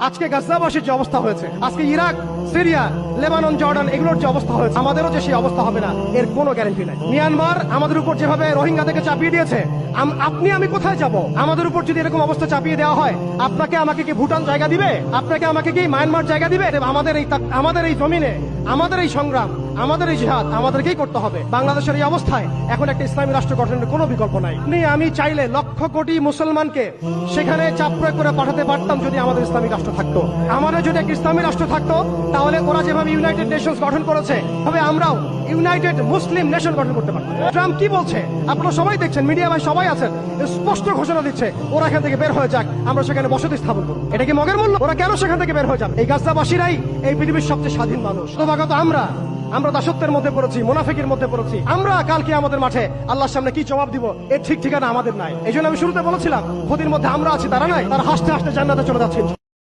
আজকে গাজাবাসীর যে অবস্থা হয়েছে, আজকে ইরাক, সিরিয়া, লেবানন, জর্ডান এগুলোর যে অবস্থা হয়েছে, আমাদেরও যে সেই অবস্থা হবে না এর কোনো গ্যারান্টি নাই। মিয়ানমার আমাদের উপর যেভাবে রোহিঙ্গাদেরকে চাপিয়ে দিয়েছে, আপনি আমি কোথায় যাব? আমাদের উপর যদি এরকম অবস্থা চাপিয়ে দেওয়া হয়, আপনাকে আমাকে কি ভুটান জায়গা দিবে? আপনাকে আমাকে কি মায়ানমার জায়গা দিবে? আমাদের এই জমিনে, আমাদের এই সংগ্রাম, আমাদের এই জিহাদ আমাদেরকেই করতে হবে। বাংলাদেশের এই অবস্থায় এখন একটা ইসলামী রাষ্ট্র গঠনের কোনো বিকল্প নাই। আমি চাইলে লক্ষ কোটি মুসলমানকে সেখানে চাপ প্রয়োগ করে পাঠাতে পারতাম যদি আমাদের ইসলামী রাষ্ট্র থাকতো। আমাদের যদি একটা ইসলামী রাষ্ট্র থাকতো, তাহলে ওরা যেভাবে ইউনাইটেড নেশনস গঠন করেছে, তবে আমরাও ইউনাইটেড মুসলিম নেশন গঠন করতে পারতাম। ট্রাম্প কি বলছে আপনারা সবাই দেখছেন, মিডিয়া ভাই সবাই আছেন, স্পষ্ট ঘোষণা দিচ্ছে ওরা এখান থেকে বের হয়ে যাক, আমরা সেখানে বসতি স্থাপন করব। এটা কি মগের মূল্য? ওরা কেন সেখান থেকে বের হয়ে যাবে? এই গাজাবাসীরাই এই পৃথিবীর সবচেয়ে স্বাধীন মানুষ। দুর্ভাগ্যত আমরা দাসত্বের মধ্যে পড়েছি, মুনাফিকের মধ্যে পড়েছি। আমরা কালকে আমাদের মাঠে আল্লাহর সামনে কি জবাব দিব এর ঠিক ঠিকানা আমাদের নাই। এই জন্য আমি শুরুতে বলেছিলাম, ক্ষতির মধ্যে আমরা আছি, তারা নাই, তারা হাসতে হাসতে জান্নাতে চলে যাচ্ছে।